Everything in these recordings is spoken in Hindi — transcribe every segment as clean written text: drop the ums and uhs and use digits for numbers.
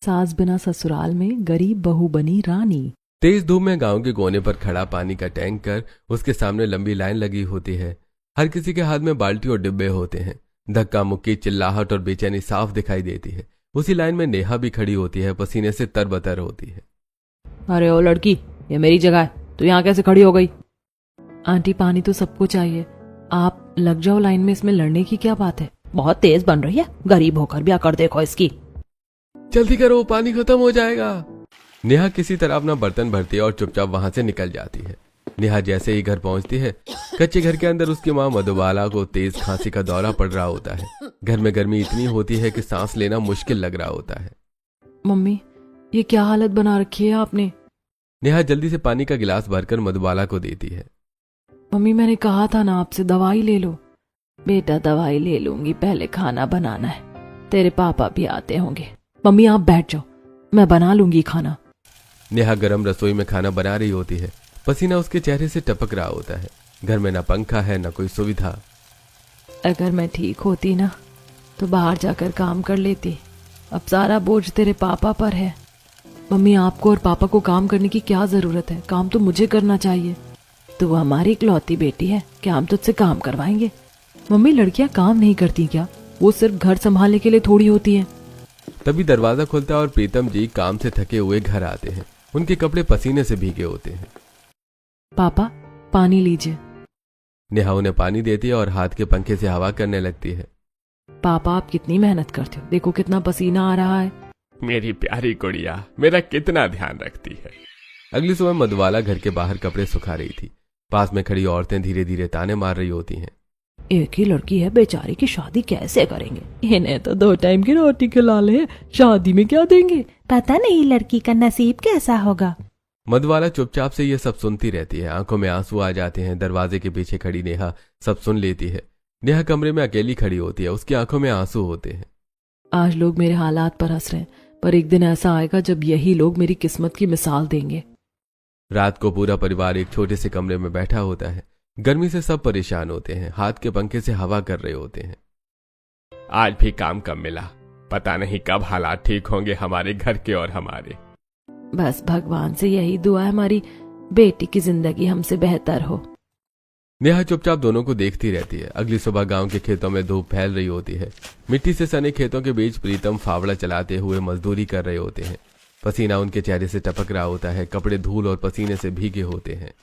सास बिना ससुराल में गरीब बहू बनी रानी। तेज धूप में गांव के कोने पर खड़ा पानी का टैंकर, उसके सामने लंबी लाइन लगी होती है। हर किसी के हाथ में बाल्टी और डिब्बे होते हैं। धक्का मुक्की, चिल्लाहट और बेचैनी साफ दिखाई देती है। उसी लाइन में नेहा भी खड़ी होती है, पसीने से तरबतर होती है। अरे ओ लड़की, ये मेरी जगह है, तू यहाँ कैसे खड़ी हो गई? आंटी, पानी तो सबको चाहिए, आप लग जाओ लाइन में, इसमें लड़ने की क्या बात है? बहुत तेज बन रही है, गरीब होकर भी आकर देखो इसकी। जल्दी करो, पानी खत्म हो जाएगा। नेहा किसी तरह अपना बर्तन भरती है और चुपचाप वहां से निकल जाती है। नेहा जैसे ही घर पहुंचती है, कच्चे घर के अंदर उसकी मां मधुबाला को तेज खांसी का दौरा पड़ रहा होता है। घर में गर्मी इतनी होती है कि सांस लेना मुश्किल लग रहा होता है। मम्मी, ये क्या हालत बना रखी है आपने? नेहा जल्दी से पानी का गिलास भरकर मधुबाला को देती है। मम्मी, मैंने कहा था ना आपसे, दवाई ले लो। बेटा, दवाई ले लूंगी, पहले खाना बनाना है, तेरे पापा भी आते होंगे। मम्मी आप बैठ जाओ, मैं बना लूंगी खाना। नेहा गरम रसोई में खाना बना रही होती है। पसीना उसके चेहरे से टपक रहा होता है। घर में ना पंखा है, ना कोई सुविधा। अगर मैं ठीक होती ना तो बाहर जाकर काम कर लेती। अब सारा बोझ तेरे पापा पर है। मम्मी, आपको और पापा को काम करने की क्या जरूरत है? काम तो मुझे करना चाहिए। तो वो हमारी इकलौती बेटी है, क्या हम तुझसे काम करवाएंगे? मम्मी, लड़कियां काम नहीं करती क्या? वो सिर्फ घर संभालने के लिए थोड़ी होती है। तभी दरवाजा खुलता है और प्रीतम जी काम से थके हुए घर आते हैं। उनके कपड़े पसीने से भीगे होते हैं। पापा, पानी लीजिए। नेहा उन्हें पानी देती है और हाथ के पंखे से हवा करने लगती है। पापा, आप कितनी मेहनत करते हो, देखो कितना पसीना आ रहा है। मेरी प्यारी गुड़िया मेरा कितना ध्यान रखती है। अगली सुबह मधुबाला घर के बाहर कपड़े सुखा रही थी। पास में खड़ी औरतें धीरे धीरे ताने मार रही होती हैं। एक ही लड़की है बेचारी की, शादी कैसे करेंगे? इन्हें तो 2 टाइम की रोटी खिला ले, शादी में क्या देंगे? पता नहीं लड़की का नसीब कैसा होगा। मधुबाला चुपचाप से ये सब सुनती रहती है। आंखों में आंसू आ जाते हैं। दरवाजे के पीछे खड़ी नेहा सब सुन लेती है। नेहा कमरे में अकेली खड़ी होती है, उसकी आंखों में आंसू होते हैं। आज लोग मेरे हालात पर हंस रहे हैं, पर एक दिन ऐसा आएगा जब यही लोग मेरी किस्मत की मिसाल देंगे। रात को पूरा परिवार एक छोटे से कमरे में बैठा होता है। गर्मी से सब परेशान होते हैं, हाथ के पंखे से हवा कर रहे होते हैं। आज भी काम कम मिला, पता नहीं कब हालात ठीक होंगे हमारे घर के और हमारे। बस भगवान से यही दुआ है, हमारी बेटी की जिंदगी हमसे बेहतर हो। नेहा चुपचाप दोनों को देखती रहती है। अगली सुबह गांव के खेतों में धूप फैल रही होती है। मिट्टी से सने खेतों के बीच प्रीतम फावड़ा चलाते हुए मजदूरी कर रहे होते हैं। पसीना उनके चेहरे से टपक रहा होता है। कपड़े धूल और पसीने से भीगे होते हैं।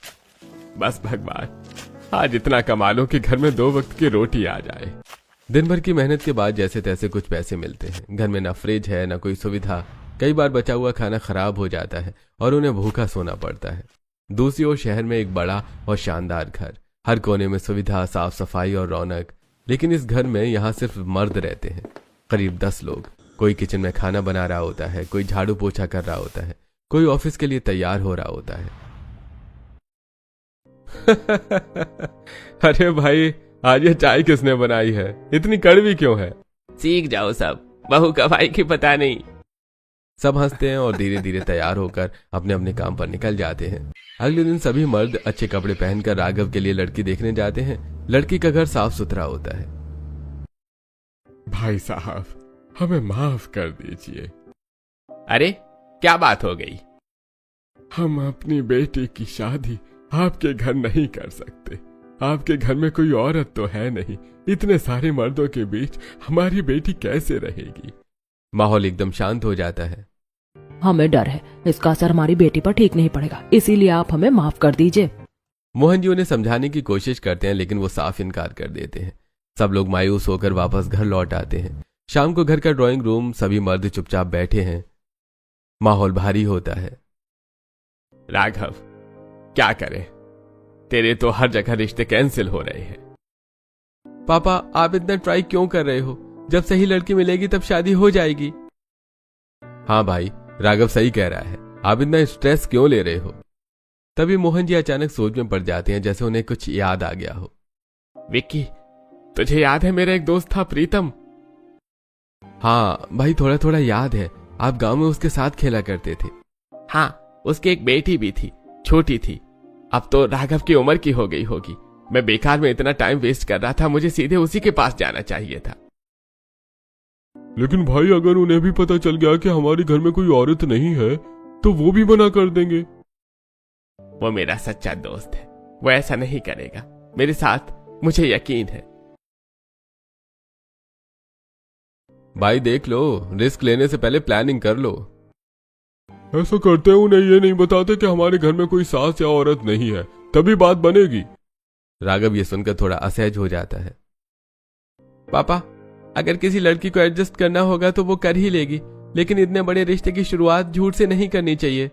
बस भगवान, आज इतना कमा लो कि घर में 2 वक्त की रोटी आ जाए। दिन भर की मेहनत के बाद जैसे तैसे कुछ पैसे मिलते हैं। घर में ना फ्रिज है, ना कोई सुविधा। कई बार बचा हुआ खाना खराब हो जाता है और उन्हें भूखा सोना पड़ता है। दूसरी ओर शहर में एक बड़ा और शानदार घर, हर कोने में सुविधा, साफ सफाई और रौनक। लेकिन इस घर में यहाँ सिर्फ मर्द रहते हैं, करीब 10 लोग। कोई किचन में खाना बना रहा होता है, कोई झाड़ू पोछा कर रहा होता है, कोई ऑफिस के लिए तैयार हो रहा होता है। अरे भाई, आज ये चाय किसने बनाई है? इतनी कड़वी क्यों है? सीख जाओ सब, बहू का भाई की पता नहीं। सब हंसते हैं और धीरे धीरे तैयार होकर अपने अपने काम पर निकल जाते हैं। अगले दिन सभी मर्द अच्छे कपड़े पहनकर राघव के लिए लड़की देखने जाते हैं। लड़की का घर साफ सुथरा होता है। भाई साहब, हमें माफ कर दीजिए। अरे क्या बात हो गई? हम अपनी बेटी की शादी आपके घर नहीं कर सकते। आपके घर में कोई औरत तो है नहीं। इतने सारे मर्दों के बीच हमारी बेटी कैसे रहेगी? माहौल एकदम शांत हो जाता है। हमें डर है, इसका असर हमारी बेटी पर ठीक नहीं पड़ेगा, इसीलिए आप हमें माफ कर दीजिए। मोहन जी उन्हें समझाने की कोशिश करते हैं, लेकिन वो साफ इनकार कर देते हैं। सब लोग मायूस होकर वापस घर लौट आते हैं। शाम को घर का ड्राइंग रूम, सभी मर्द चुपचाप बैठे हैं। माहौल भारी होता है। राघव, क्या करें? तेरे तो हर जगह रिश्ते कैंसिल हो रहे हैं। पापा, आप इतना ट्राई क्यों कर रहे हो? जब सही लड़की मिलेगी तब शादी हो जाएगी। हाँ भाई, राघव सही कह रहा है। आप इतना स्ट्रेस क्यों ले रहे हो? तभी मोहन जी अचानक सोच में पड़ जाते हैं, जैसे उन्हें कुछ याद आ गया हो। विक्की, तुझे याद है मेरा एक दोस्त था प्रीतम? हाँ भाई, थोड़ा थोड़ा याद है। आप गांव में उसके साथ खेला करते थे। हाँ, उसकी एक बेटी भी थी, छोटी थी। अब तो राघव की उम्र की हो गई होगी। मैं बेकार में इतना टाइम वेस्ट कर रहा था, मुझे सीधे उसी के पास जाना चाहिए था। लेकिन भाई अगर उन्हें भी पता चल गया कि हमारे घर में कोई औरत नहीं है तो वो भी मना कर देंगे। वो मेरा सच्चा दोस्त है, वो ऐसा नहीं करेगा, मेरे साथ मुझे यकीन है। भाई देख लो, रिस्क लेने से पहले प्लानिंग कर लो। ऐसा करते हैं उन्हें ये नहीं बताते कि हमारे घर में कोई सास या औरत नहीं है, तभी बात बनेगी। राघव ये सुनकर थोड़ा असहज हो जाता है। पापा, अगर किसी लड़की को एडजस्ट करना होगा तो वो कर ही लेगी, लेकिन इतने बड़े रिश्ते की शुरुआत झूठ से नहीं करनी चाहिए।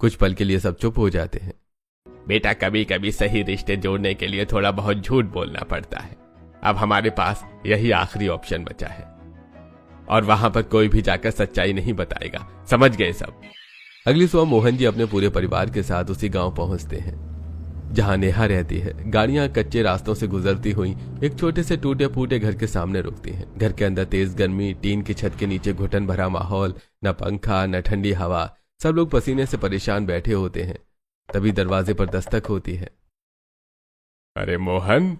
कुछ पल के लिए सब चुप हो जाते हैं। बेटा, कभी कभी सही रिश्ते जोड़ने के लिए थोड़ा बहुत झूठ बोलना पड़ता है। अब हमारे पास यही आखिरी ऑप्शन बचा है, और वहां पर कोई भी जाकर सच्चाई नहीं बताएगा। समझ गए सब? अगली सुबह मोहन जी अपने पूरे परिवार के साथ उसी गांव पहुंचते हैं जहां नेहा रहती है। गाड़ियां कच्चे रास्तों से गुजरती हुई एक छोटे से टूटे फूटे घर के सामने रुकती हैं। घर के अंदर तेज गर्मी, टीन की छत के नीचे घुटन भरा माहौल, न पंखा न ठंडी हवा। सब लोग पसीने से परेशान बैठे होते हैं। तभी दरवाजे पर दस्तक होती है। अरे मोहन!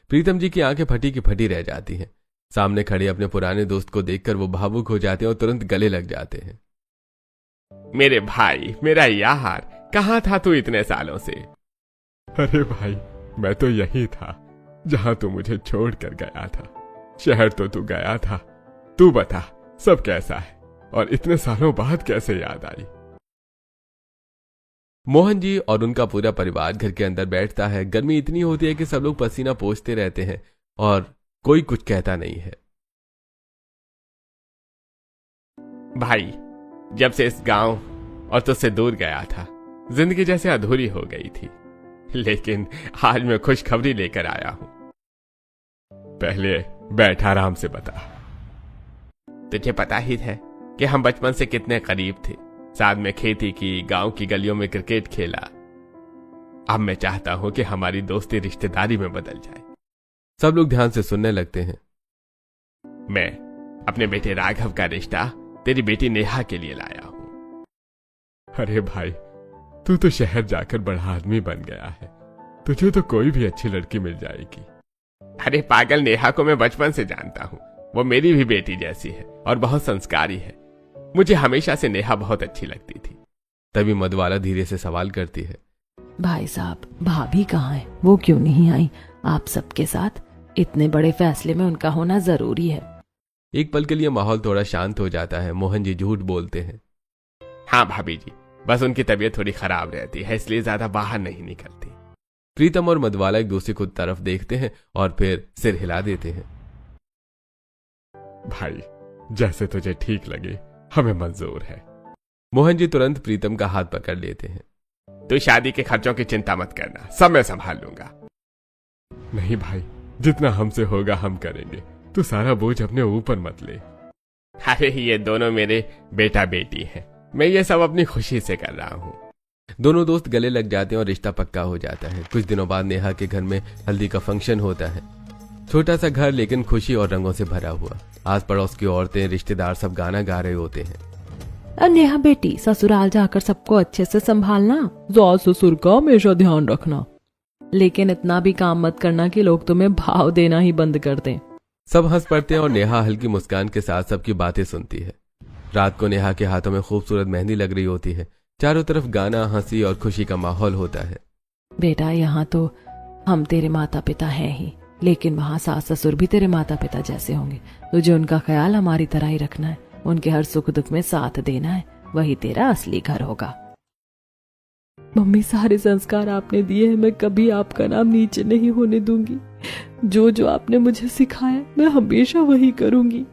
प्रीतम जी की आंखें फटी की फटी रह जाती हैं। सामने खड़े अपने पुराने दोस्त को देखकर वो भावुक हो जाते हैं और तुरंत गले लग जाते हैं। मेरे भाई, मेरा यार, कहाँ था तू इतने सालों से? अरे भाई, मैं तो यही था जहां तू मुझे छोड़कर गया था। शहर तो तू गया था। तू बता, सब कैसा है और इतने सालों बाद कैसे याद आई? मोहन जी और उनका पूरा परिवार घर के अंदर बैठता है। गर्मी इतनी होती है कि सब लोग पसीना पोंछते रहते हैं और कोई कुछ कहता नहीं है। भाई, जब से इस गांव और तुझसे दूर गया था, जिंदगी जैसे अधूरी हो गई थी, लेकिन आज मैं खुशखबरी लेकर आया हूं। पहले बैठ, आराम से बता। तुझे पता ही है कि हम बचपन से कितने करीब थे। साथ में खेती की, गांव की गलियों में क्रिकेट खेला। अब मैं चाहता हूं कि हमारी दोस्ती रिश्तेदारी में बदल जाए। सब लोग ध्यान से सुनने लगते हैं। मैं अपने बेटे राघव का रिश्ता तेरी बेटी नेहा के लिए लाया हूं। अरे भाई, तू तो शहर जाकर बड़ा आदमी बन गया है, तुझे तो कोई भी अच्छी लड़की मिल जाएगी। अरे पागल, नेहा को मैं बचपन से जानता हूं। वो मेरी भी बेटी जैसी है और बहुत संस्कारी है। मुझे हमेशा से नेहा बहुत अच्छी लगती थी। तभी मधुबाला धीरे से सवाल करती है। भाई साहब, भाभी कहाँ है? वो क्यों नहीं आई आप सबके साथ? इतने बड़े फैसले में उनका होना जरूरी है। एक पल के लिए माहौल थोड़ा शांत हो जाता है। मोहन जी झूठ बोलते हैं। हाँ भाभी जी, बस उनकी तबीयत थोड़ी खराब रहती है, इसलिए ज्यादा बाहर नहीं निकलती। प्रीतम और मधुबाला एक दूसरे को तरफ देखते हैं और फिर सिर हिला देते हैं। भाई, जैसे तुझे ठीक लगे, हमें मंजूर है। मोहन जी तुरंत प्रीतम का हाथ पकड़ लेते हैं। तू शादी के खर्चों की चिंता मत करना, सब मैं संभाल लूंगा। नहीं भाई, जितना हमसे होगा हम करेंगे। तू सारा बोझ अपने ऊपर मत ले। अरे ये दोनों मेरे बेटा बेटी हैं, मैं ये सब अपनी खुशी से कर रहा हूँ। दोनों दोस्त गले लग जाते हैं और रिश्ता पक्का हो जाता है। कुछ दिनों बाद नेहा के घर में हल्दी का फंक्शन होता है। छोटा सा घर, लेकिन खुशी और रंगों से भरा हुआ। आस पड़ोस की औरतें, रिश्तेदार सब गाना गा रहे होते हैं। नेहा बेटी, ससुराल जाकर सबको अच्छे से संभालना, सास ससुर का हमेशा ध्यान रखना, लेकिन इतना भी काम मत करना कि लोग तुम्हें भाव देना ही बंद कर दें। सब हंस पड़ते हैं और नेहा हल्की मुस्कान के साथ सबकी बातें सुनती है। रात को नेहा के हाथों में खूबसूरत मेहंदी लग रही होती है। चारों तरफ गाना, हंसी और खुशी का माहौल होता है। बेटा, यहाँ तो हम तेरे माता पिता हैं ही, लेकिन वहाँ सास ससुर भी तेरे माता पिता जैसे होंगे। तुझे उनका ख्याल हमारी तरह ही रखना है, उनके हर सुख दुख में साथ देना है, वही तेरा असली घर होगा। मम्मी, सारे संस्कार आपने दिए हैं, मैं कभी आपका नाम नीचे नहीं होने दूंगी। जो जो आपने मुझे सिखाया मैं हमेशा वही करूंगी।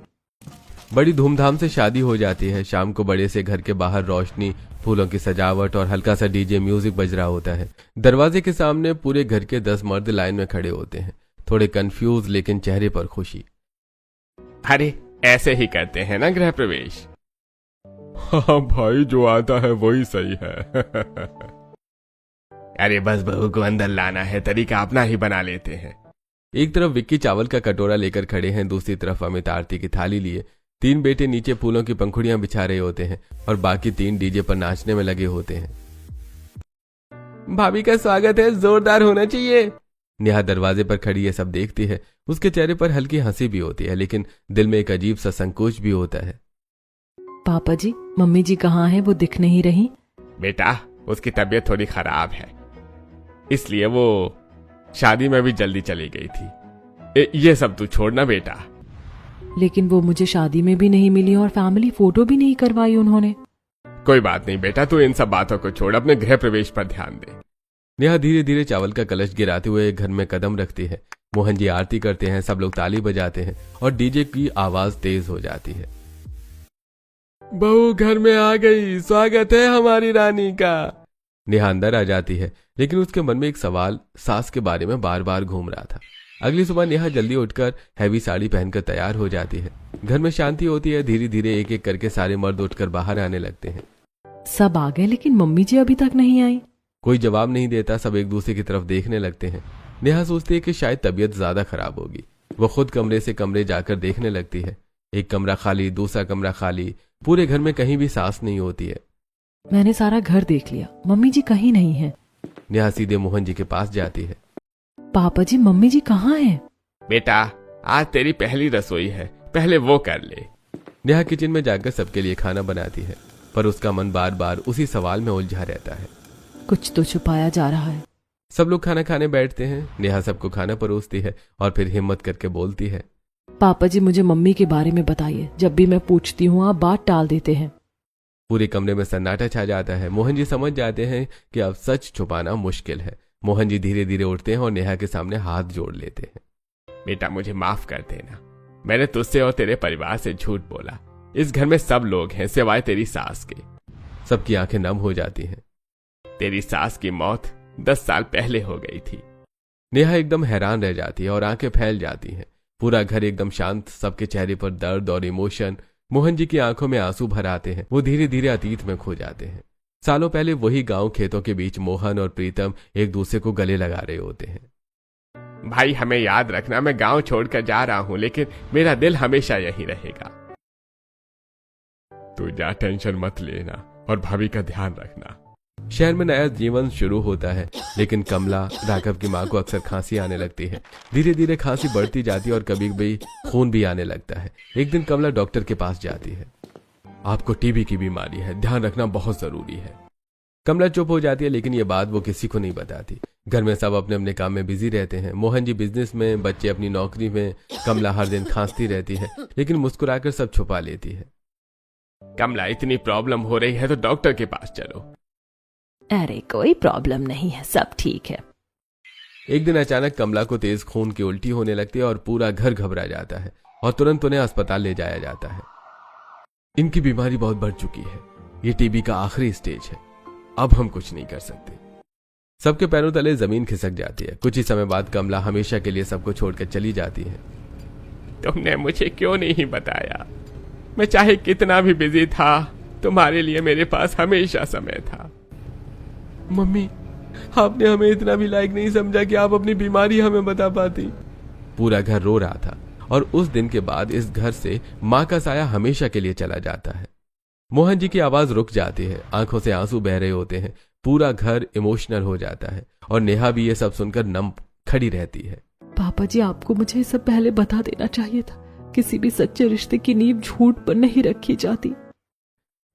बड़ी धूमधाम से शादी हो जाती है। शाम को बड़े से घर के बाहर रोशनी, फूलों की सजावट और हल्का सा डीजे म्यूजिक बज रहा होता है। दरवाजे के सामने पूरे घर के 10 मर्द लाइन में खड़े होते हैं, थोड़े कंफ्यूज लेकिन चेहरे पर खुशी। अरे ऐसे ही करते हैं ना गृह प्रवेश? हाँ भाई, जो आता है वही सही है। अरे बस बहू को अंदर लाना है, तरीका अपना ही बना लेते हैं। एक तरफ विक्की चावल का कटोरा लेकर खड़े हैं, दूसरी तरफ अमित आरती की थाली लिए। 3 बेटे नीचे फूलों की पंखुड़ियां बिछा रहे होते हैं और बाकी 3 डीजे पर नाचने में लगे होते हैं। भाभी का स्वागत है, जोरदार होना चाहिए। नेहा दरवाजे पर खड़ी ये सब देखती है। उसके चेहरे पर हल्की हंसी भी होती है, लेकिन दिल में एक अजीब सा संकोच भी होता है। पापा जी, मम्मी जी कहाँ हैं? वो दिख नहीं रही। बेटा, उसकी तबीयत थोड़ी खराब है, इसलिए वो शादी में भी जल्दी चली गई थी। ये सब तू छोड़ना बेटा। लेकिन वो मुझे शादी में भी नहीं मिली और फैमिली फोटो भी नहीं करवाई उन्होंने। कोई बात नहीं बेटा, तू इन सब बातों को छोड़, अपने गृह प्रवेश पर ध्यान दे। नेहा धीरे धीरे चावल का कलश गिराते हुए घर में कदम रखती है। मोहन जी आरती करते हैं, सब लोग ताली बजाते हैं और डीजे की आवाज तेज हो जाती है। बहू घर में आ गई, स्वागत है हमारी रानी का। नेहा अंदर आ जाती है, लेकिन उसके मन में एक सवाल सास के बारे में बार बार घूम रहा था। अगली सुबह नेहा जल्दी उठकर हैवी साड़ी पहनकर तैयार हो जाती है। घर में शांति होती है। धीरे धीरे एक एक करके सारे मर्द उठकर बाहर आने लगते हैं। सब आ गए, लेकिन मम्मी जी अभी तक नहीं आई। कोई जवाब नहीं देता। सब एक दूसरे की तरफ देखने लगते हैं। नेहा सोचती है कि शायद तबीयत ज्यादा खराब होगी। वो खुद कमरे से कमरे जाकर देखने लगती है। एक कमरा खाली, दूसरा कमरा खाली, पूरे घर में कहीं भी सांस नहीं होती है। मैंने सारा घर देख लिया, मम्मी जी कहीं नहीं है। नेहा सीधे मोहन जी के पास जाती है। पापा जी, मम्मी जी कहाँ हैं? बेटा, आज तेरी पहली रसोई है, पहले वो कर ले। नेहा किचन में जाकर सबके लिए खाना बनाती है, पर उसका मन बार बार उसी सवाल में उलझा रहता है। कुछ तो छुपाया जा रहा है। सब लोग खाना खाने बैठते हैं। नेहा सबको खाना परोसती है और फिर हिम्मत करके बोलती है, पापा जी, मुझे मम्मी के बारे में बताइए। जब भी मैं पूछती हूँ आप बात टाल देते हैं। पूरे कमरे में सन्नाटा छा जाता है। मोहन जी समझ जाते हैं कि अब सच छुपाना मुश्किल है। मोहन जी धीरे धीरे उठते हैं और नेहा के सामने हाथ जोड़ लेते हैं। बेटा, मुझे माफ कर देना, मैंने तुझसे और तेरे परिवार से झूठ बोला। इस घर में सब लोग हैं सिवाय तेरी सास के। सबकी आंखें नम हो जाती हैं। तेरी सास की मौत 10 साल पहले हो गई थी। नेहा एकदम हैरान रह जाती है और आंखें फैल जाती हैं। पूरा घर एकदम शांत, सबके चेहरे पर दर्द और इमोशन। मोहन जी की आंखों में आंसू भर आते हैं। वो धीरे धीरे अतीत में खो जाते हैं। सालों पहले वही गांव खेतों के बीच मोहन और प्रीतम एक दूसरे को गले लगा रहे होते हैं। भाई, हमें याद रखना, मैं गांव छोड़कर जा रहा हूं, लेकिन मेरा दिल हमेशा यहीं रहेगा। तू जा, टेंशन मत लेना और भाभी का ध्यान रखना। शहर में नया जीवन शुरू होता है, लेकिन कमला, राघव की मां को अक्सर खांसी आने लगती है। धीरे धीरे खांसी बढ़ती जाती है और कभी कभी खून भी आने लगता है। एक दिन कमला डॉक्टर के पास जाती है। आपको टीबी की बीमारी है, ध्यान रखना बहुत जरूरी है। कमला चुप हो जाती है, लेकिन ये बात वो किसी को नहीं बताती। घर में सब अपने अपने काम में बिजी रहते हैं। मोहन जी बिजनेस में, बच्चे अपनी नौकरी में। कमला हर दिन खांसती रहती है, लेकिन मुस्कुराकर सब छुपा लेती है। कमला, इतनी प्रॉब्लम हो रही है तो डॉक्टर के पास चलो। अरे कोई प्रॉब्लम नहीं है, सब ठीक है। एक दिन अचानक कमला को तेज खून की उल्टी होने लगती है और पूरा घर घबरा जाता है और तुरंत उन्हें अस्पताल ले जाया जाता है। इनकी बीमारी बहुत बढ़ चुकी है, ये टीबी का आखिरी स्टेज है, अब हम कुछ नहीं कर सकते। सबके पैरों तले जमीन खिसक जाती है। कुछ ही समय बाद कमला हमेशा के लिए सबको छोड़कर चली जाती है। तुमने मुझे क्यों नहीं बताया? मैं चाहे कितना भी बिजी था, तुम्हारे लिए मेरे पास हमेशा समय था। मम्मी, आपने हमें इतना भी लायक नहीं समझा कि आप अपनी बीमारी हमें बता पाती। पूरा घर रो रहा था और उस दिन के बाद इस घर से मां का साया हमेशा के लिए चला जाता है। मोहन जी की आवाज रुक जाती है, आंखों से आंसू बह रहे होते हैं। पूरा घर इमोशनल हो जाता है और नेहा भी ये सब सुनकर नम खड़ी रहती है। पापा जी, आपको मुझे ये सब पहले बता देना चाहिए था। किसी भी सच्चे रिश्ते की नींव झूठ पर नहीं रखी जाती।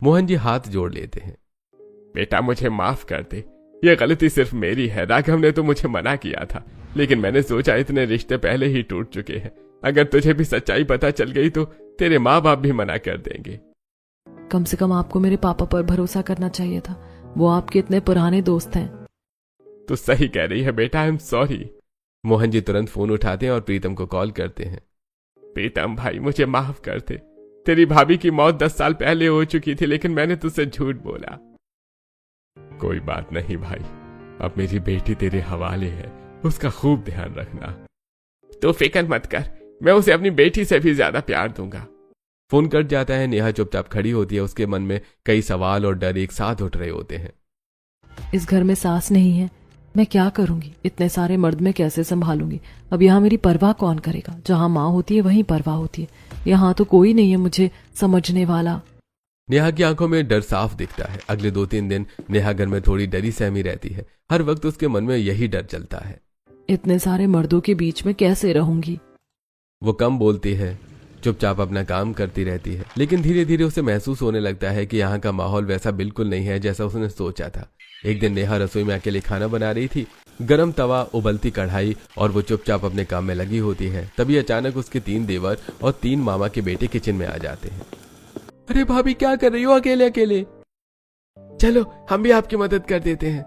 मोहन जी हाथ जोड़ लेते हैं। बेटा, मुझे माफ कर दे, ये गलती सिर्फ मेरी है। राघव ने तो मुझे मना किया था, लेकिन मैंने सोचा इतने रिश्ते पहले ही टूट चुके हैं, अगर तुझे भी सच्चाई पता चल गई तो तेरे माँ बाप भी मना कर देंगे। कम से कम आपको मेरे पापा पर भरोसा करना चाहिए था, वो आपके इतने पुराने दोस्त हैं। तू सही कह रही है बेटा, I am sorry. Mohan ji तुरंत फोन उठाते हैं और प्रीतम को कॉल करते हैं। प्रीतम भाई, मुझे माफ कर दे। तेरी भाभी की मौत 10 साल पहले हो चुकी थी, लेकिन मैंने तुझसे झूठ बोला। कोई बात नहीं भाई, अब मेरी बेटी तेरे हवाले है, उसका खूब ध्यान रखना। तो फिक्र मत कर, मैं उसे अपनी बेटी से भी ज्यादा प्यार दूंगा। फोन कट जाता है। नेहा चुपचाप खड़ी होती है। उसके मन में कई सवाल और डर एक साथ उठ रहे होते हैं। इस घर में सास नहीं है, मैं क्या करूंगी? इतने सारे मर्द में कैसे संभालूंगी? अब यहाँ मेरी परवाह कौन करेगा? जहाँ माँ होती है वहीं परवाह होती है, यहाँ तो कोई नहीं है मुझे समझने वाला। नेहा की आंखों में डर साफ दिखता है। अगले 2-3 दिन नेहा घर में थोड़ी डरी सहमी रहती है। हर वक्त उसके मन में यही डर चलता है। इतने सारे मर्दों के बीच में कैसे रहूंगी। वो कम बोलती है, चुपचाप अपना काम करती रहती है, लेकिन धीरे धीरे उसे महसूस होने लगता है कि यहाँ का माहौल वैसा बिल्कुल नहीं है जैसा उसने सोचा था। एक दिन नेहा रसोई में अकेले खाना बना रही थी। गरम तवा, उबलती कढ़ाई और वो चुपचाप अपने काम में लगी होती है। तभी अचानक उसके 3 देवर और 3 मामा के बेटे किचन में आ जाते हैं। अरे भाभी, क्या कर रही हो अकेले अकेले? चलो हम भी आपकी मदद कर देते हैं।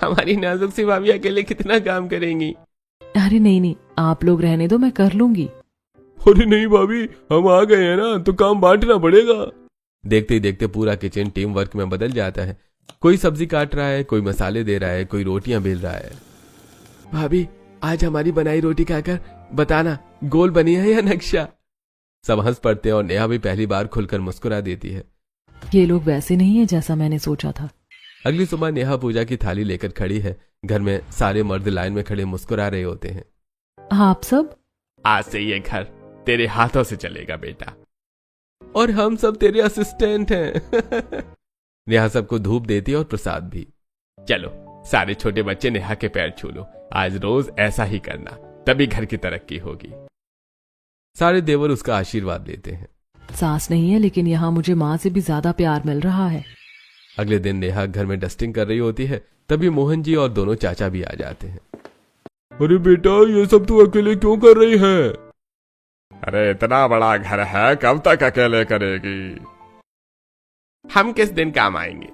हमारी नाजुक सी भाभी अकेले कितना काम करेंगी। अरे नहीं नहीं, आप लोग रहने दो, मैं कर लूंगी। अरे नहीं भाभी, हम आ गए हैं ना, तो काम बांटना पड़ेगा। देखते ही देखते पूरा किचन टीम वर्क में बदल जाता है। कोई सब्जी काट रहा है, कोई मसाले दे रहा है, कोई रोटियां बेल रहा है। भाभी, आज हमारी बनाई रोटी खाकर बताना गोल बनी है या नक्शा। सब हंस पड़ते हैं और नेहा भी पहली बार खुलकर मुस्कुरा देती है। ये लोग वैसे नहीं है जैसा मैंने सोचा था। अगली सुबह नेहा पूजा की थाली लेकर खड़ी है। घर में सारे मर्द लाइन में खड़े मुस्कुरा रहे होते हैं। आप सब? आज से ये घर तेरे हाथों से चलेगा बेटा। और हम सब तेरे असिस्टेंट हैं। नेहा सबको धूप देती है और प्रसाद भी। चलो सारे छोटे बच्चे नेहा के पैर छू लो। आज रोज ऐसा ही करना, तभी घर की तरक्की होगी। सारे देवर उसका आशीर्वाद लेते हैं। सास नहीं है, लेकिन यहाँ मुझे माँ से भी ज्यादा प्यार मिल रहा है। अगले दिन नेहा घर में डस्टिंग कर रही होती है। तभी मोहन जी और दोनों चाचा भी आ जाते हैं। अरे बेटा, ये सब तू अकेले क्यों कर रही है? अरे इतना बड़ा घर है, कब तक अकेले करेगी? हम किस दिन काम आएंगे?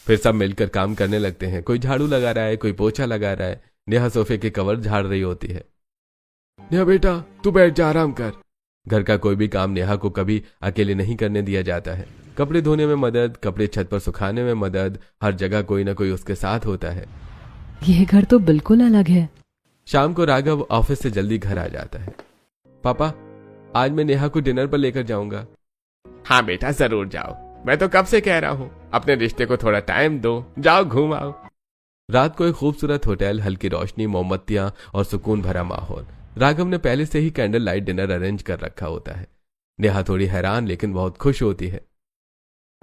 फिर सब मिलकर काम करने लगते हैं। कोई झाड़ू लगा रहा है, कोई पोछा लगा रहा है। नेहा सोफे के कवर झाड़ रही होती है। नेहा बेटा, तू बैठ जा, आराम कर। घर का कोई भी काम नेहा को कभी अकेले नहीं करने दिया जाता है। कपड़े धोने में मदद, कपड़े छत पर सुखाने में मदद, हर जगह कोई ना कोई उसके साथ होता है। ये घर तो बिल्कुल अलग है। शाम को राघव ऑफिस से जल्दी घर आ जाता है। पापा, आज मैं नेहा को डिनर पर लेकर जाऊंगा। हाँ बेटा, जरूर जाओ। मैं तो कब से कह रहा हूँ, अपने रिश्ते को थोड़ा टाइम दो, जाओ घूम आओ। रात को एक खूबसूरत होटल, हल्की रोशनी, मोमबत्तियां और सुकून भरा माहौल। राघव ने पहले से ही कैंडल लाइट डिनर अरेंज कर रखा होता है। नेहा थोड़ी हैरान लेकिन बहुत खुश होती है।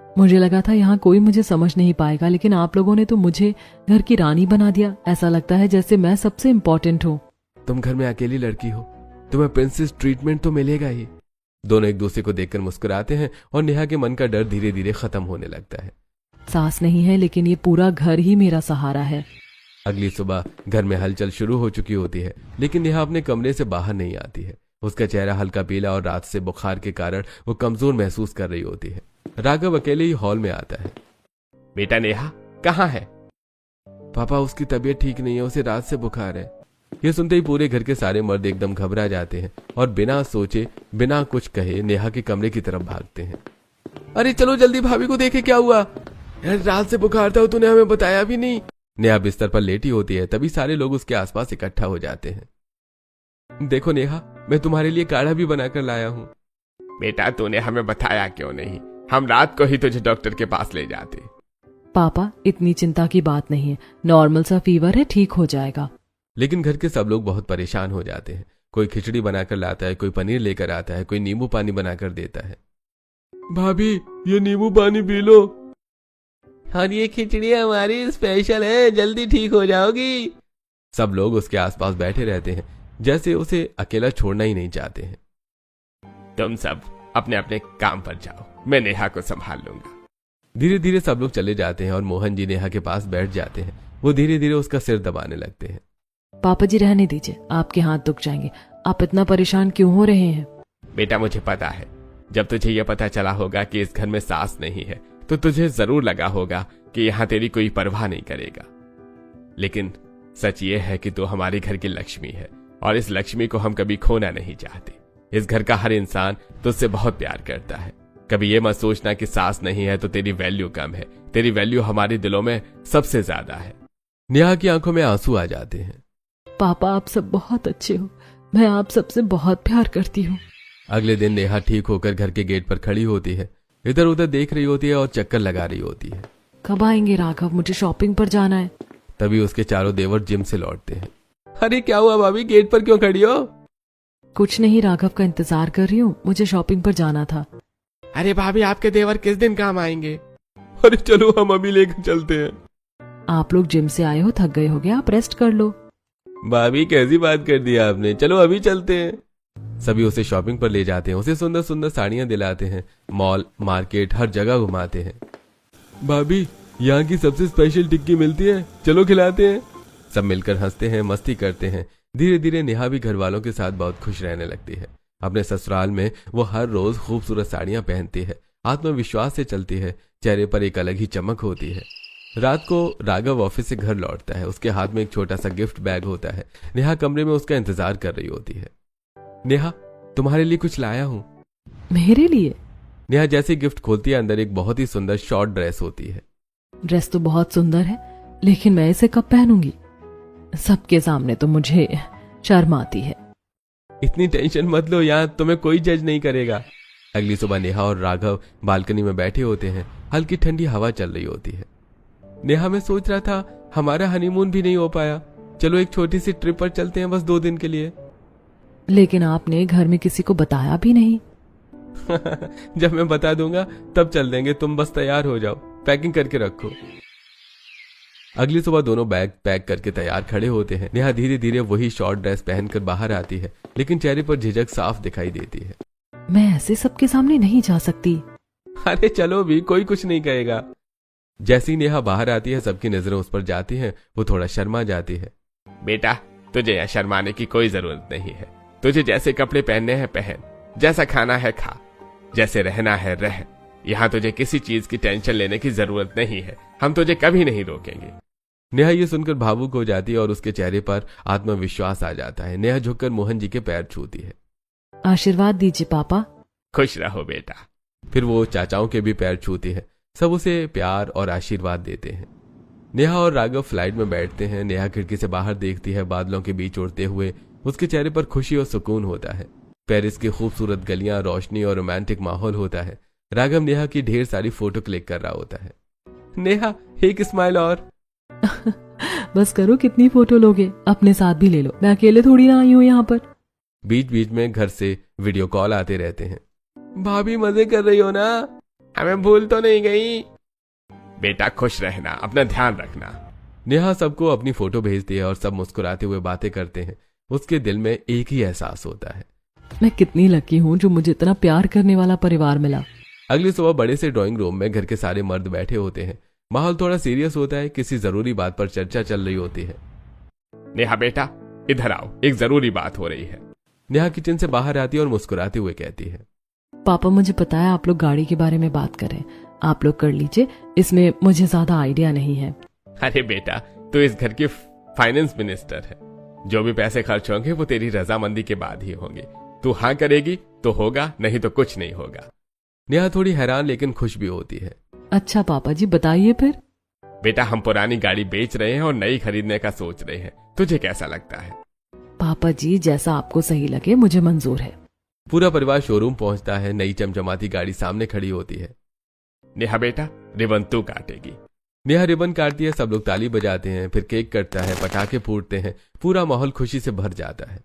मुझे लगा था यहाँ कोई मुझे समझ नहीं पाएगा, लेकिन आप लोगों ने तो मुझे घर की रानी बना दिया। ऐसा लगता है जैसे मैं सबसे इम्पोर्टेंट हूँ। तुम घर में अकेली लड़की हो, तुम्हें प्रिंसेस ट्रीटमेंट तो मिलेगा ही। दोनों एक दूसरे को देखकर मुस्कुराते हैं और नेहा के मन का डर धीरे धीरे खत्म होने लगता है। सास नहीं है, लेकिन ये पूरा घर ही मेरा सहारा है। अगली सुबह घर में हलचल शुरू हो चुकी होती है, लेकिन नेहा अपने कमरे से बाहर नहीं आती है। उसका चेहरा हल्का पीला और रात से बुखार के कारण वो कमजोर महसूस कर रही होती है। राघव अकेले ही हॉल में आता है। बेटा नेहा कहाँ है? पापा, उसकी तबीयत ठीक नहीं है, उसे रात से बुखार है। ये सुनते ही पूरे घर के सारे मर्द एकदम घबरा जाते हैं और बिना सोचे, बिना कुछ कहे नेहा के कमरे की तरफ भागते हैं। अरे चलो जल्दी, भाभी को देखे क्या हुआ। यार, रात से बुखार था, तूने हमें बताया भी नहीं। नेहा बिस्तर पर लेटी होती है। तभी सारे लोग उसके आसपास इकट्ठा हो जाते हैं। देखो नेहा, मैं तुम्हारे लिए काढ़ा भी बनाकर लाया हूँ। बेटा तूने हमें बताया क्यों नहीं? हम रात को ही तुझे डॉक्टर के पास ले जाते। पापा, इतनी चिंता की बात नहीं है, नॉर्मल सा फीवर है, ठीक हो जाएगा। लेकिन घर के सब लोग बहुत परेशान हो जाते हैं। कोई खिचड़ी बनाकर लाता है, कोई पनीर लेकर आता है, कोई नींबू पानी बनाकर देता है। भाभी, ये नींबू पानी पी लो। और ये खिचड़ी हमारी स्पेशल है, जल्दी ठीक हो जाओगी। सब लोग उसके आसपास बैठे रहते हैं, जैसे उसे अकेला छोड़ना ही नहीं चाहते हैं। तुम सब अपने अपने काम पर जाओ, मैं नेहा को संभाल लूंगा। धीरे धीरे सब लोग चले जाते हैं और मोहन जी नेहा के पास बैठ जाते हैं। वो धीरे धीरे उसका सिर दबाने लगते हैं। पापा जी, रहने दीजिए, आपके हाथ दुख जाएंगे। आप इतना परेशान क्यों हो रहे हैं? बेटा मुझे पता है, जब तुझे यह पता चला होगा कि इस घर में सास नहीं है, तो तुझे जरूर लगा होगा कि यहाँ तेरी कोई परवाह नहीं करेगा। लेकिन सच ये है कि तू हमारे घर की लक्ष्मी है और इस लक्ष्मी को हम कभी खोना नहीं चाहते। इस घर का हर इंसान तुझसे बहुत प्यार करता है। कभी ये मत सोचना कि सास नहीं है तो तेरी वैल्यू कम है। तेरी वैल्यू हमारे दिलों में सबसे ज्यादा है। नेहा की आंखों में आंसू आ जाते हैं। पापा, आप सब बहुत अच्छे हो, मैं आप सबसे बहुत प्यार करती हूँ। अगले दिन नेहा ठीक होकर घर के गेट पर खड़ी होती है, इधर उधर देख रही होती है और चक्कर लगा रही होती है। कब आएंगे राघव? मुझे शॉपिंग पर जाना है। तभी उसके चारों देवर जिम से लौटते हैं। अरे क्या हुआ भाभी, गेट पर क्यों खड़ी हो? कुछ नहीं, राघव का इंतजार कर रही हूँ, मुझे शॉपिंग पर जाना था। अरे भाभी, आपके देवर किस दिन काम आएंगे? अरे चलो हम अभी लेकर चलते हैं। आप लोग जिम से आए हो, थक गए होगे, आप रेस्ट कर लो। भाभी कैसी बात कर दी आपने, चलो अभी चलते हैं। सभी उसे शॉपिंग पर ले जाते हैं, उसे सुंदर सुंदर साड़ियां दिलाते हैं, मॉल मार्केट हर जगह घुमाते हैं। भाभी यहाँ की सबसे स्पेशल टिक्की मिलती है, चलो खिलाते हैं। सब मिलकर हंसते हैं, मस्ती करते हैं। धीरे धीरे नेहा भी घर वालों के साथ बहुत खुश रहने लगती है। अपने ससुराल में वो हर रोज खूबसूरत साड़ियां पहनती है, आत्मविश्वास से चलती है, चेहरे पर एक अलग ही चमक होती है। रात को राघव ऑफिस से घर लौटता है, उसके हाथ में एक छोटा सा गिफ्ट बैग होता है। नेहा कमरे में उसका इंतजार कर रही होती है। नेहा तुम्हारे लिए कुछ लाया हूं। मेरे लिए? नेहा जैसे गिफ्ट खोलती है, अंदर एक बहुत ही सुंदर शॉर्ट ड्रेस होती है। ड्रेस तो बहुत सुंदर है, लेकिन मैं इसे कब पहनूंगी? सबके सामने तो मुझे शर्म आती है। इतनी टेंशन मत लो, यहाँ तुम्हें कोई जज नहीं करेगा। अगली सुबह नेहा और राघव बालकनी में बैठे होते हैं, हल्की ठंडी हवा चल रही होती है। नेहा मैं सोच रहा था हमारा हनीमून भी नहीं हो पाया, चलो एक छोटी सी ट्रिप पर चलते हैं, बस 2 दिन के लिए। लेकिन आपने घर में किसी को बताया भी नहीं। जब मैं बता दूंगा तब चल देंगे, तुम बस तैयार हो जाओ, पैकिंग करके रखो। अगली सुबह दोनों बैग पैक करके तैयार खड़े होते हैं। नेहा धीरे धीरे वही शॉर्ट ड्रेस पहनकर बाहर आती है, लेकिन चेहरे पर झिझक साफ दिखाई देती है। मैं ऐसे सबके सामने नहीं जा सकती। अरे चलो भी, कोई कुछ नहीं कहेगा। जैसी ही नेहा बाहर आती है, सबकी नजरें उस पर जाती हैं, वो थोड़ा शर्मा जाती है। बेटा तुझे यहाँ शर्माने की कोई जरूरत नहीं है। तुझे जैसे कपड़े पहनने हैं पहन, जैसा खाना है खा, जैसे रहना है रह। यहाँ तुझे किसी चीज की टेंशन लेने की जरूरत नहीं है, हम तुझे कभी नहीं रोकेंगे। नेहा ये सुनकर भावुक हो जाती है और उसके चेहरे पर आत्मविश्वास आ जाता है। नेहा झुककर मोहन जी के पैर छूती है। आशीर्वाद दीजिए पापा। खुश रहो बेटा। फिर वो चाचाओं के भी पैर छूती है। सब उसे प्यार और आशीर्वाद देते हैं। नेहा और राघव फ्लाइट में बैठते हैं। नेहा खिड़की से बाहर देखती है, बादलों के बीच उड़ते हुए। उसके चेहरे पर खुशी और सुकून होता है। पेरिस की खूबसूरत गलियां, रोशनी और रोमांटिक माहौल होता है। राघव नेहा की ढेर सारी फोटो क्लिक कर रहा होता है। नेहा एक स्माइल और। बस करो, कितनी फोटो लोगे? अपने साथ भी ले लो, मैं अकेले थोड़ी ना आई हूँ यहाँ पर। बीच बीच में घर से वीडियो कॉल आते रहते हैं। भाभी मजे कर रही हो ना? हमें भूल तो नहीं गई? बेटा खुश रहना, अपना ध्यान रखना। नेहा सबको अपनी फोटो भेजती है और सब मुस्कुराते हुए बातें करते हैं। उसके दिल में एक ही एहसास होता है, मैं कितनी लकी हूँ जो मुझे इतना प्यार करने वाला परिवार मिला। अगली सुबह बड़े से ड्राइंग रूम में घर के सारे मर्द बैठे होते हैं। माहौल थोड़ा सीरियस होता है, किसी जरूरी बात पर चर्चा चल रही होती है। नेहा बेटा इधर आओ, एक जरूरी बात हो रही है। नेहा किचन से बाहर आती है और मुस्कुराते हुए कहती है, पापा मुझे पता है आप लोग गाड़ी के बारे में बात करें, आप लोग कर लीजिए, इसमें मुझे ज्यादा आइडिया नहीं है। अरे बेटा तू इस घर की फाइनेंस मिनिस्टर है, जो भी पैसे खर्च होंगे वो तेरी रजामंदी के बाद ही होंगे। तू हाँ करेगी तो होगा, नहीं तो कुछ नहीं होगा। नेहा थोड़ी हैरान लेकिन खुश भी होती है। अच्छा पापा जी बताइए फिर। बेटा हम पुरानी गाड़ी बेच रहे हैं और नई खरीदने का सोच रहे हैं, तुझे कैसा लगता है? पापा जी जैसा आपको सही लगे, मुझे मंजूर है। पूरा परिवार शोरूम पहुंचता है। नई चमचमाती गाड़ी सामने खड़ी होती है। नेहा बेटा रिबन तू काटेगी। नेहा रिबन काटती है, सब लोग ताली बजाते हैं, फिर केक कटता है, पटाखे फूटते हैं, पूरा माहौल खुशी से भर जाता है।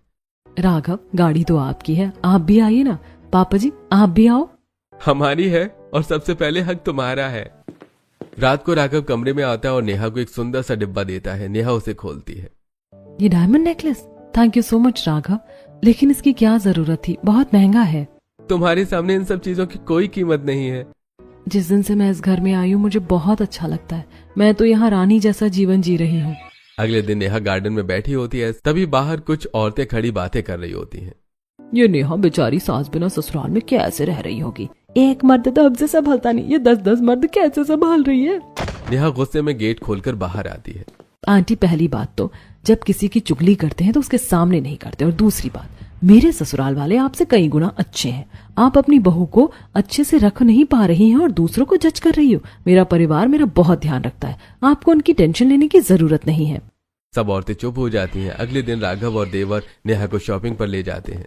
राघव गाड़ी तो आपकी है, आप भी आइए ना। पापा जी आप भी आओ। हमारी है और सबसे पहले हक तुम्हारा है। रात को राघव कमरे में आता है और नेहा को एक सुंदर सा डिब्बा देता है। नेहा उसे खोलती है। ये diamond necklace, thank you so much Raghav, लेकिन इसकी क्या जरूरत थी, बहुत महंगा है। तुम्हारे सामने इन सब चीजों की कोई कीमत नहीं है। जिस दिन से मैं इस घर में आई हूँ मुझे बहुत अच्छा लगता है, मैं तो यहाँ रानी जैसा जीवन जी रही हूँ। अगले दिन नेहा गार्डन में बैठी होती है, तभी बाहर कुछ औरतें खड़ी बातें कर रही होती हैं। ये नेहा बेचारी सास बिना ससुराल में कैसे रह रही होगी, एक मर्द तो हमसे संभलता नहीं, ये 10-10 मर्द कैसे संभाल रही है। नेहा गुस्से में गेट खोलकर बाहर आती है। आंटी पहली बात तो जब किसी की चुगली करते हैं तो उसके सामने नहीं करते, और दूसरी बात मेरे ससुराल वाले आपसे कई गुना अच्छे हैं, आप अपनी बहू को अच्छे से रख नहीं पा रही हैं और दूसरों को जज कर रही हो। मेरा परिवार मेरा बहुत ध्यान रखता है, आपको उनकी टेंशन लेने की जरूरत नहीं है। सब औरतें चुप हो जाती हैं। अगले दिन राघव और देवर नेहा को शॉपिंग पर ले जाते हैं।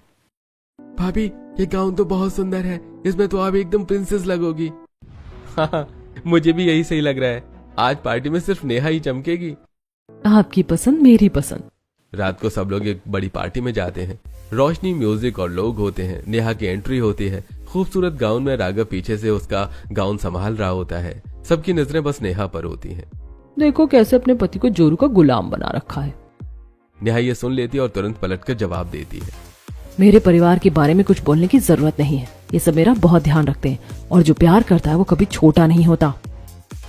भाभी ये गाउन तो बहुत सुंदर है, इसमें तो आप एकदम प्रिंसेस लगोगी। हाँ, मुझे भी यही सही लग रहा है, आज पार्टी में सिर्फ नेहा ही चमकेगी। आपकी पसंद मेरी पसंद। रात को सब लोग एक बड़ी पार्टी में जाते हैं। रोशनी, म्यूजिक और लोग होते हैं। नेहा की एंट्री होती है। खूबसूरत गाउन में राघव पीछे से उसका गाउन संभाल रहा होता है। सबकी नजरें बस नेहा पर होती हैं। देखो कैसे अपने पति को जोरू का गुलाम बना रखा है। नेहा ये सुन लेती है और तुरंत पलटकर जवाब देती है। मेरे परिवार के बारे में कुछ बोलने की जरूरत नहीं है। ये सब मेरा बहुत ध्यान रखते हैं और जो प्यार करता है वो कभी छोटा नहीं होता।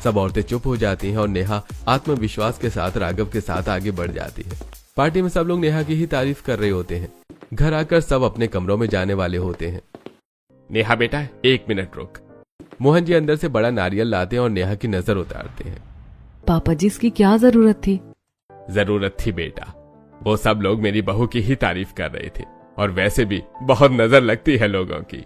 सब औरतें चुप हो जाती हैं और नेहा आत्मविश्वास के साथ राघव के साथ आगे बढ़ जाती है। पार्टी में सब लोग नेहा की ही तारीफ कर रहे होते हैं। घर आकर सब अपने कमरों में जाने वाले होते हैं। नेहा बेटा 1 मिनट रुक। मोहन जी अंदर से बड़ा नारियल लाते हैं और नेहा की नजर उतारते हैं। पापा जी इसकी क्या जरूरत थी? जरूरत थी बेटा, वो सब लोग मेरी बहू की ही तारीफ कर रहे थे और वैसे भी बहुत नजर लगती है लोगों की।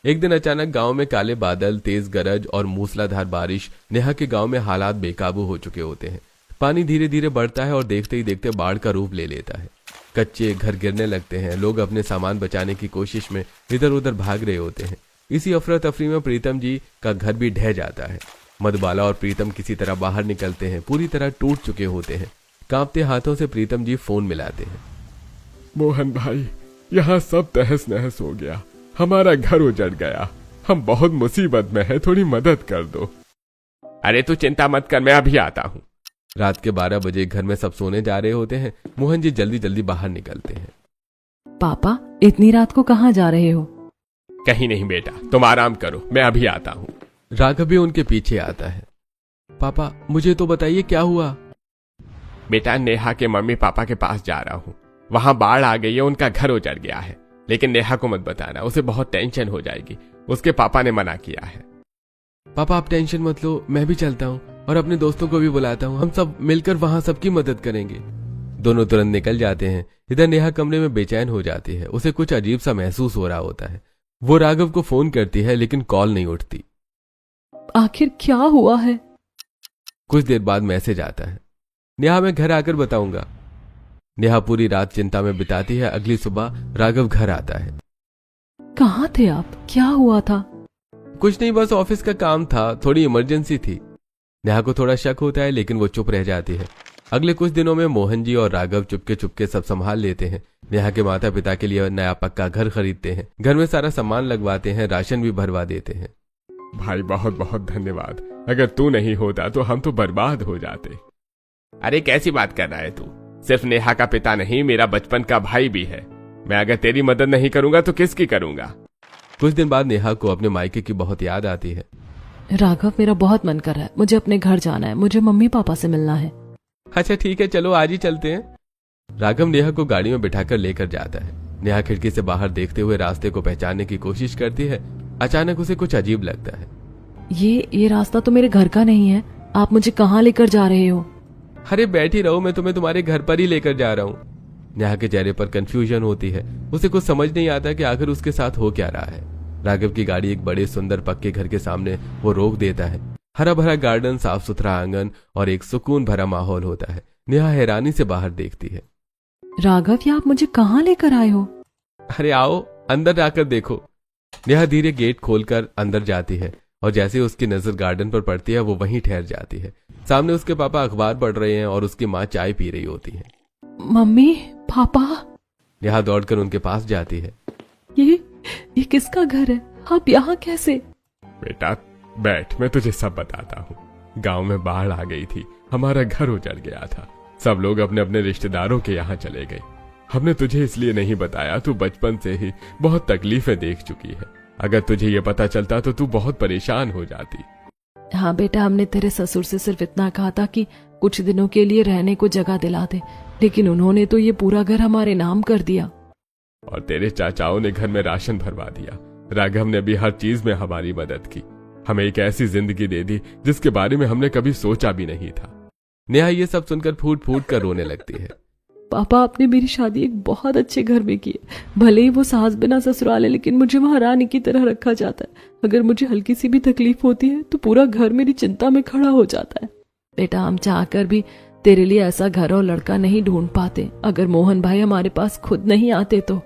एक दिन अचानक गांव में काले बादल, तेज गरज और मूसलाधार बारिश। नेहा के गांव में हालात बेकाबू हो चुके होते हैं। पानी धीरे धीरे बढ़ता है और देखते ही देखते बाढ़ का रूप ले लेता है। कच्चे घर गिरने लगते हैं। लोग अपने सामान बचाने की कोशिश में इधर उधर भाग रहे होते हैं। इसी अफरा तफरी में प्रीतम जी का घर भी ढह जाता है। मधुबाला और प्रीतम किसी तरह बाहर निकलते हैं। पूरी तरह टूट चुके होते हैं। कांपते हाथों से प्रीतम जी फोन मिलाते हैं। मोहन भाई, यहाँ सब तहस नहस हो गया। हमारा घर उजड़ गया। हम बहुत मुसीबत में हैं, थोड़ी मदद कर दो। अरे तू चिंता मत कर, मैं अभी आता हूँ। रात के 12 बजे घर में सब सोने जा रहे होते हैं। मोहन जी जल्दी जल्दी बाहर निकलते हैं। पापा इतनी रात को कहाँ जा रहे हो? कहीं नहीं बेटा, तुम आराम करो, मैं अभी आता हूँ। राघव भी उनके पीछे आता है। पापा मुझे तो बताइए क्या हुआ? बेटा नेहा के मम्मी पापा के पास जा रहा हूँ। वहां बाढ़ आ गई है, उनका घर उजड़ गया है। लेकिन नेहा को मत बताना, उसे बहुत टेंशन हो जाएगी। उसके पापा ने मना किया है। पापा आप टेंशन मत लो, मैं भी चलता हूँ और अपने दोस्तों को भी बुलाता हूँ। हम सब मिलकर वहां सबकी मदद करेंगे। दोनों तुरंत निकल जाते हैं। इधर नेहा कमरे में बेचैन हो जाती है। उसे कुछ अजीब सा महसूस हो रहा होता है। वो राघव को फोन करती है लेकिन कॉल नहीं उठती। आखिर क्या हुआ है? कुछ देर बाद मैसेज आता है। नेहा मैं घर आकर बताऊंगा। नेहा पूरी रात चिंता में बिताती है। अगली सुबह राघव घर आता है। कहाँ थे आप? क्या हुआ था? कुछ नहीं, बस ऑफिस का काम था, थोड़ी इमरजेंसी थी। नेहा को थोड़ा शक होता है लेकिन वो चुप रह जाती है। अगले कुछ दिनों में मोहन जी और राघव चुपके चुपके सब संभाल लेते हैं। नेहा के माता पिता के लिए नया पक्का घर खरीदते हैं। घर में सारा सामान लगवाते हैं। राशन भी भरवा देते हैं। भाई बहुत बहुत धन्यवाद। अगर तू नहीं होता तो हम तो बर्बाद हो जाते। अरे कैसी बात कर रहा है तू? सिर्फ नेहा का पिता नहीं, मेरा बचपन का भाई भी है। मैं अगर तेरी मदद नहीं करूंगा तो किसकी करूंगा? कुछ दिन बाद नेहा को अपने मायके की बहुत याद आती है। राघव मेरा बहुत मन कर रहा है, मुझे अपने घर जाना है। मुझे मम्मी पापा से मिलना है। अच्छा ठीक है, चलो आज ही चलते हैं। राघव नेहा को गाड़ी में बिठाकर लेकर जाता है। नेहा खिड़की से बाहर देखते हुए रास्ते को पहचानने की कोशिश करती है। अचानक उसे कुछ अजीब लगता है। ये रास्ता तो मेरे घर का नहीं है। आप मुझे कहाँ लेकर जा रहे हो? अरे बैठी रहो, मैं तुम्हें तुम्हारे घर पर ही लेकर जा रहा हूँ। नेहा के चेहरे पर कंफ्यूजन होती है। उसे कुछ समझ नहीं आता कि आखिर उसके साथ हो क्या रहा है। राघव की गाड़ी एक बड़े सुंदर पक्के घर के सामने वो रोक देता है। हरा भरा गार्डन, साफ सुथरा आंगन और एक सुकून भरा माहौल होता है। नेहा हैरानी से बाहर देखती है। राघव ये आप मुझे कहाँ लेकर आए हो? अरे आओ अंदर जाकर देखो। नेहा धीरे गेट खोलकर अंदर जाती है और जैसे उसकी नजर गार्डन पर पड़ती है वो वहीं ठहर जाती है। सामने उसके पापा अखबार पढ़ रहे हैं और उसकी माँ चाय पी रही होती है। Mummy papa. नेहा दौड़कर उनके पास जाती है। ये किसका घर है? आप यहाँ कैसे? बेटा बैठ, मैं तुझे सब बताता हूँ। गांव में बाढ़ आ गई थी, हमारा घर उजड़ गया था। सब लोग अपने अपने रिश्तेदारों के यहाँ चले गए। हमने तुझे इसलिए नहीं बताया, तू बचपन से ही बहुत तकलीफें देख चुकी है। अगर तुझे ये पता चलता तो तू बहुत परेशान हो जाती। हाँ बेटा, हमने तेरे ससुर से सिर्फ इतना कहा था कि कुछ दिनों के लिए रहने को जगह दिला दे, लेकिन उन्होंने तो ये पूरा घर हमारे नाम कर दिया। और तेरे चाचाओं ने घर में राशन भरवा दिया। राघव ने भी हर चीज में हमारी मदद की। हमें एक ऐसी जिंदगी दे दी जिसके बारे में हमने कभी सोचा भी नहीं था। नेहा ये सब सुनकर फूट फूट कर रोने लगती है। पापा आपने मेरी शादी एक बहुत अच्छे घर में की है। भले ही वो सास बिना ससुराल है, लेकिन मुझे वहां रानी की तरह रखा जाता है। अगर मुझे हल्की सी भी तकलीफ होती है तो पूरा घर मेरी चिंता में खड़ा हो जाता है। बेटा हम चाहकर भी तेरे लिए ऐसा घर और लड़का नहीं ढूंढ पाते। अगर मोहन भाई हमारे पास खुद नहीं आते तो।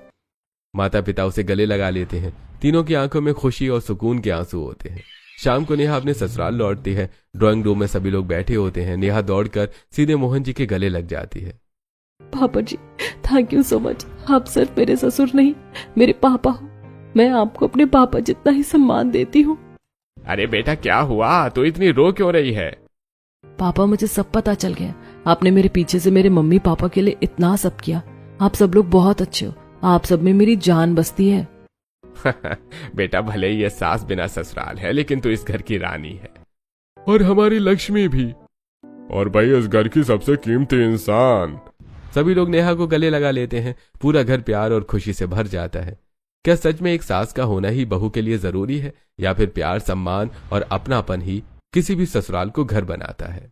माता पिता उसे गले लगा लेते हैं। तीनों की आंखों में खुशी और सुकून के आंसू होते हैं। शाम को नेहा अपने ससुराल लौटती है। ड्राइंग रूम में सभी लोग बैठे होते हैं। नेहा दौड़कर सीधे मोहन जी के गले लग जाती है। पापा जी थैंक यू सो मच। आप सिर्फ मेरे ससुर नहीं, मेरे पापा हो। मैं आपको अपने पापा जितना ही सम्मान देती हूँ। अरे बेटा क्या हुआ? तू इतनी रो क्यों रही है? पापा मुझे सब पता चल गया। आपने मेरे पीछे से मेरे मम्मी पापा के लिए इतना सब किया। आप सब लोग बहुत अच्छे हो। आप सब में मेरी जान बसती है। बेटा, भले ही ये सास बिना ससुराल है, लेकिन तू इस घर की रानी है। और हमारी लक्ष्मी भी। और भाई इस घर की सबसे कीमती इंसान। सभी लोग नेहा को गले लगा लेते हैं। पूरा घर प्यार और खुशी से भर जाता है। क्या सच में एक सास का होना ही बहू के लिए जरूरी है, या फिर प्यार, सम्मान और अपनापन ही किसी भी ससुराल को घर बनाता है?